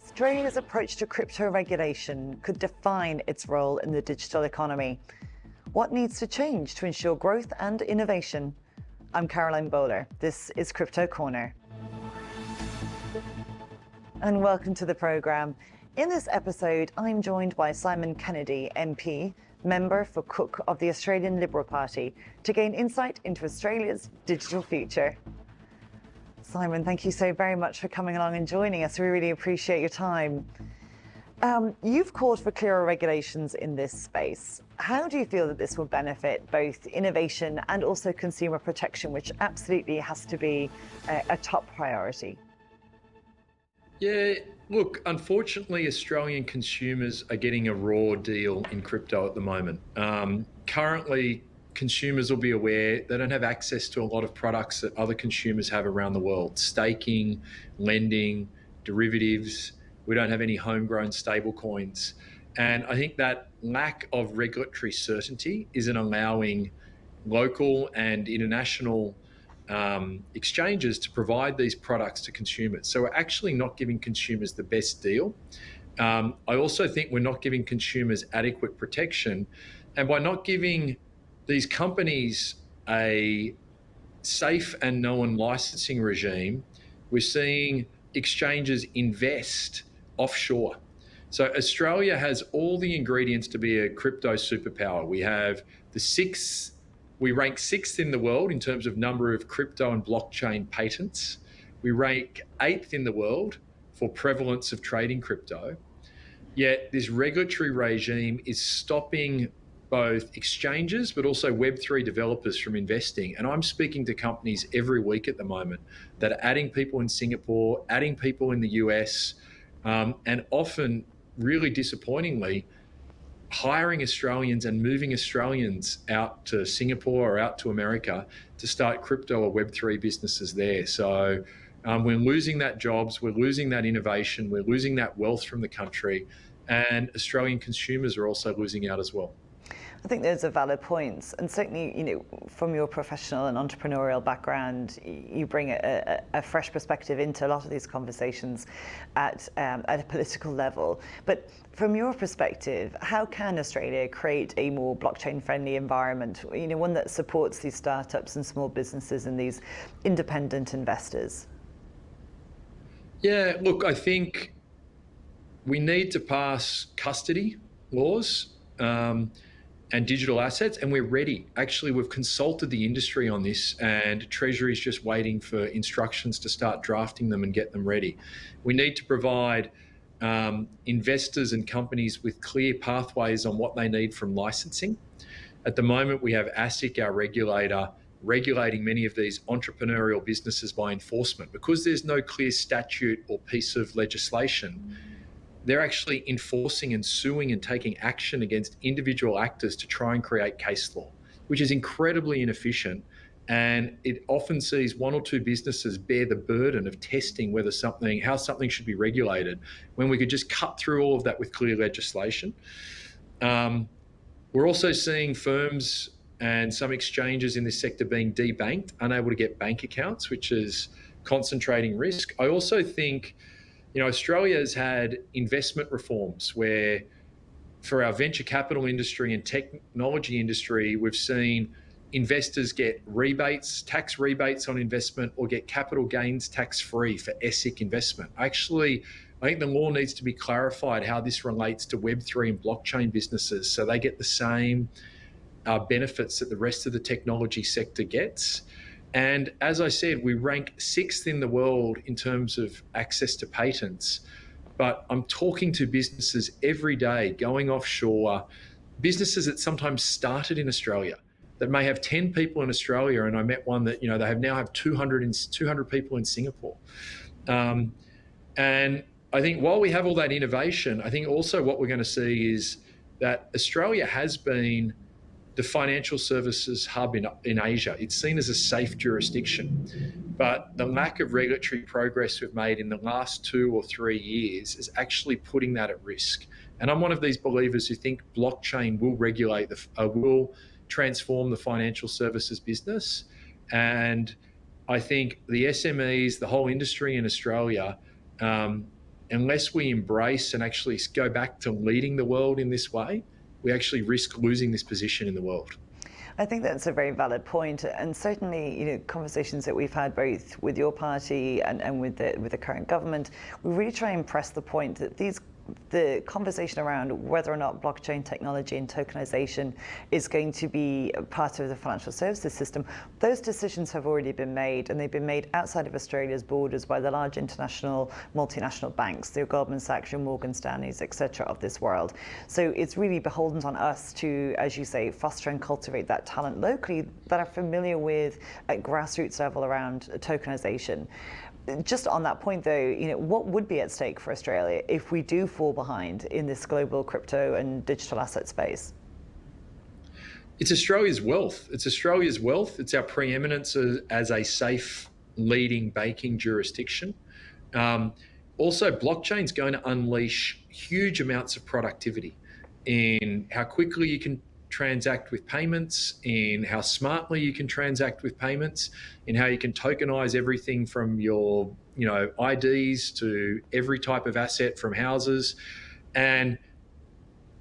Australia's approach to crypto regulation could define its role in the digital economy. What needs to change to ensure growth and innovation? I'm Caroline Bowler. This is Crypto Corner. And welcome to the programme. In this episode, I'm joined by Simon Kennedy, MP, member for Cook of the Australian Liberal Party, to gain insight into Australia's digital future. Simon, thank you so very much for coming along and joining us. We really appreciate your time. You've called for clearer regulations in this space. How do you feel that this will benefit both innovation and also consumer protection, which absolutely has to be a top priority? Yeah, look, unfortunately, Australian consumers are getting a raw deal in crypto at the moment. Currently, consumers will be aware they don't have access to a lot of products that other consumers have around the world. Staking, lending, derivatives. We don't have any homegrown stable coins. And I think that lack of regulatory certainty isn't allowing local and international exchanges to provide these products to consumers. So we're actually not giving consumers the best deal. I also think we're not giving consumers adequate protection. And by not giving these companies a safe and known licensing regime, we're seeing exchanges invest offshore. So Australia has all the ingredients to be a crypto superpower. We rank sixth in the world in terms of number of crypto and blockchain patents. We rank eighth in the world for prevalence of trading crypto. Yet this regulatory regime is stopping both exchanges but also Web3 developers from investing. And I'm speaking to companies every week at the moment that are adding people in Singapore, adding people in the US, and often, really disappointingly, hiring Australians and moving Australians out to Singapore or out to America to start crypto or Web3 businesses there. So we're losing that jobs, we're losing that innovation, we're losing that wealth from the country, and Australian consumers are also losing out as well. I think those are valid points, and certainly, from your professional and entrepreneurial background, you bring a fresh perspective into a lot of these conversations at a political level. But from your perspective, how can Australia create a more blockchain-friendly environment? One that supports these startups and small businesses and these independent investors. Yeah, look, I think we need to pass custody laws. And digital assets, and we're ready. Actually, we've consulted the industry on this, and Treasury's just waiting for instructions to start drafting them and get them ready. We need to provide investors and companies with clear pathways on what they need from licensing. At the moment, we have ASIC, our regulator, regulating many of these entrepreneurial businesses by enforcement. Because there's no clear statute or piece of legislation, they're actually enforcing and suing and taking action against individual actors to try and create case law, which is incredibly inefficient. And it often sees one or two businesses bear the burden of testing how something should be regulated, when we could just cut through all of that with clear legislation. We're also seeing firms and some exchanges in this sector being debanked, unable to get bank accounts, which is concentrating risk. I also think Australia has had investment reforms where, for our venture capital industry and technology industry, we've seen investors get rebates, tax rebates on investment, or get capital gains tax-free for ASIC investment. Actually, I think the law needs to be clarified how this relates to Web3 and blockchain businesses, so they get the same benefits that the rest of the technology sector gets. And as I said, we rank sixth in the world in terms of access to patents. But I'm talking to businesses every day going offshore, businesses that sometimes started in Australia, that may have 10 people in Australia. And I met one that, they now have 200 people in Singapore. And I think while we have all that innovation, I think also what we're going to see is that Australia has been the financial services hub in Asia. It's seen as a safe jurisdiction. But the lack of regulatory progress we've made in the last 2 or 3 years is actually putting that at risk. And I'm one of these believers who think blockchain will will transform the financial services business. And I think the SMEs, the whole industry in Australia, unless we embrace and actually go back to leading the world in this way, we actually risk losing this position in the world. I think that's a very valid point, and certainly, conversations that we've had both with your party and with the current government, we really try and press the point that the conversation around whether or not blockchain technology and tokenization is going to be part of the financial services system, those decisions have already been made, and they've been made outside of Australia's borders by the large international multinational banks, the Goldman Sachs, your Morgan Stanleys, etc. of this world. So it's really beholden on us to, as you say, foster and cultivate that talent locally that are familiar with at grassroots level around tokenization. Just on that point, though, what would be at stake for Australia if we do fall behind in this global crypto and digital asset space? It's Australia's wealth. It's Australia's wealth. It's our preeminence as a safe leading banking jurisdiction. Also, blockchain is going to unleash huge amounts of productivity in how quickly you can transact with payments, in how smartly you can transact with payments, in how you can tokenize everything from your IDs to every type of asset from houses. And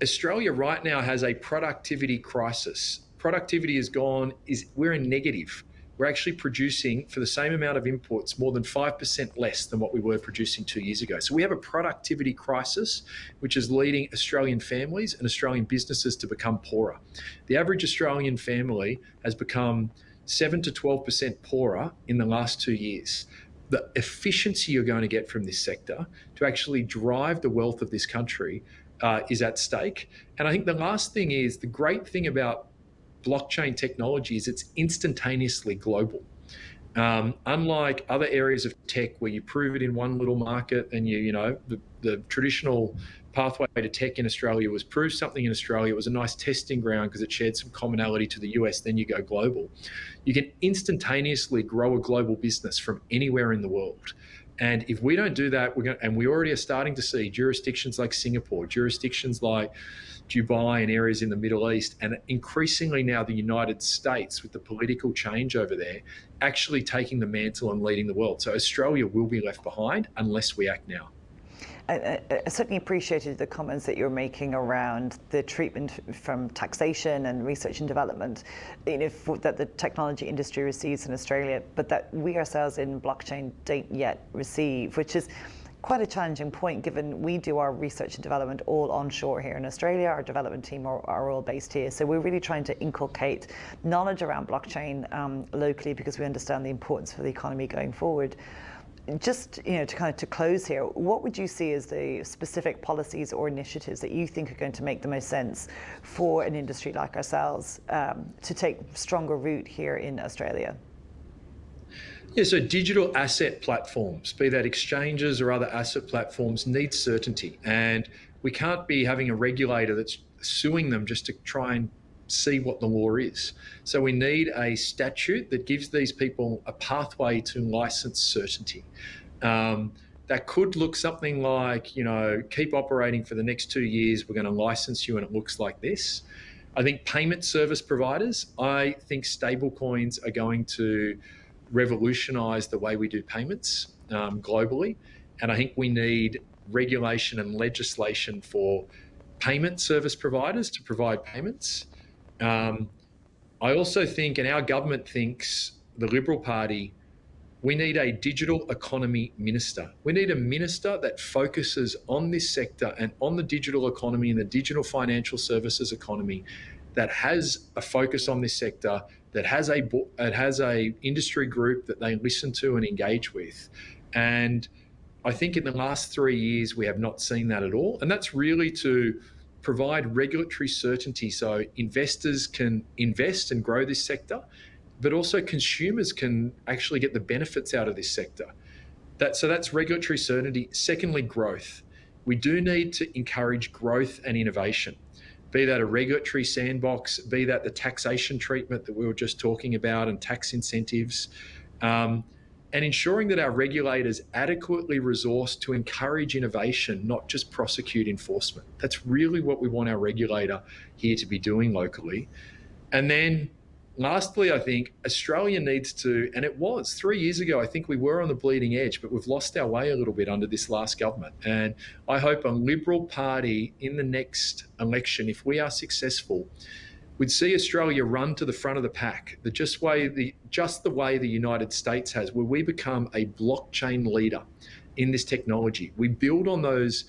Australia right now has a productivity crisis. Productivity we're in negative. We're actually producing, for the same amount of inputs, more than 5% less than what we were producing 2 years ago. So we have a productivity crisis, which is leading Australian families and Australian businesses to become poorer. The average Australian family has become 7 to 12% poorer in the last 2 years. The efficiency you're going to get from this sector to actually drive the wealth of this country is at stake. And I think the last thing is, the great thing about blockchain technology is it's instantaneously global. Unlike other areas of tech where you prove it in one little market and the traditional pathway to tech in Australia was prove something in Australia. It was a nice testing ground because it shared some commonality to the US, then you go global. You can instantaneously grow a global business from anywhere in the world. And if we don't do that, and we already are starting to see jurisdictions like Singapore, jurisdictions like Dubai and areas in the Middle East, and increasingly now the United States with the political change over there, actually taking the mantle and leading the world. So Australia will be left behind unless we act now. I certainly appreciated the comments that you're making around the treatment from taxation and research and development that the technology industry receives in Australia, but that we ourselves in blockchain don't yet receive, which is quite a challenging point given we do our research and development all onshore here in Australia. Our development team are all based here. So we're really trying to inculcate knowledge around blockchain locally because we understand the importance for the economy going forward. Just to close here, what would you see as the specific policies or initiatives that you think are going to make the most sense for an industry like ourselves to take stronger root here in Australia? Yeah, so digital asset platforms, be that exchanges or other asset platforms, need certainty. And we can't be having a regulator that's suing them just to try and see what the law is. So we need a statute that gives these people a pathway to license certainty. That could look something like, keep operating for the next 2 years, we're going to license you and it looks like this. I think payment service providers, I think stablecoins are going to revolutionize the way we do payments globally. And I think we need regulation and legislation for payment service providers to provide payments. I also think, and our government thinks, the Liberal Party, we need a digital economy minister. We need a minister that focuses on this sector and on the digital economy and the digital financial services economy, that has a focus on this sector, that has a industry group that they listen to and engage with. And I think in the last 3 years, we have not seen that at all. And that's really to provide regulatory certainty so investors can invest and grow this sector, but also consumers can actually get the benefits out of this sector. So that's regulatory certainty. Secondly, growth. We do need to encourage growth and innovation, be that a regulatory sandbox, be that the taxation treatment that we were just talking about and tax incentives, and ensuring that our regulators adequately resource to encourage innovation, not just prosecute enforcement. That's really what we want our regulator here to be doing locally. And then lastly, I think Australia needs to, and it was 3 years ago, I think we were on the bleeding edge, but we've lost our way a little bit under this last government. And I hope a Liberal Party in the next election, if we are successful, would see Australia run to the front of the pack, just the way the United States has, where we become a blockchain leader in this technology. We build on those,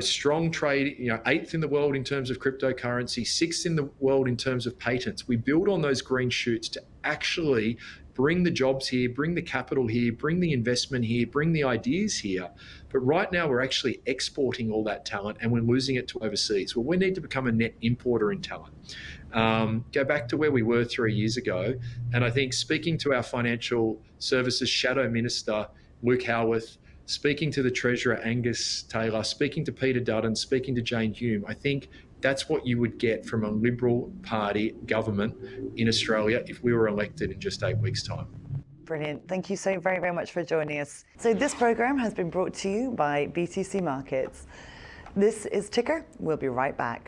strong trade, eighth in the world in terms of cryptocurrency, sixth in the world in terms of patents. We build on those green shoots to actually bring the jobs here, bring the capital here, bring the investment here, bring the ideas here. But right now we're actually exporting all that talent and we're losing it to overseas. Well, we need to become a net importer in talent. Go back to where we were 3 years ago. And I think speaking to our financial services shadow minister, Luke Howarth, speaking to the Treasurer, Angus Taylor, speaking to Peter Dutton, speaking to Jane Hume, I think that's what you would get from a Liberal Party government in Australia if we were elected in just 8 weeks' time. Brilliant. Thank you so very, very much for joining us. So this program has been brought to you by BTC Markets. This is Ticker. We'll be right back.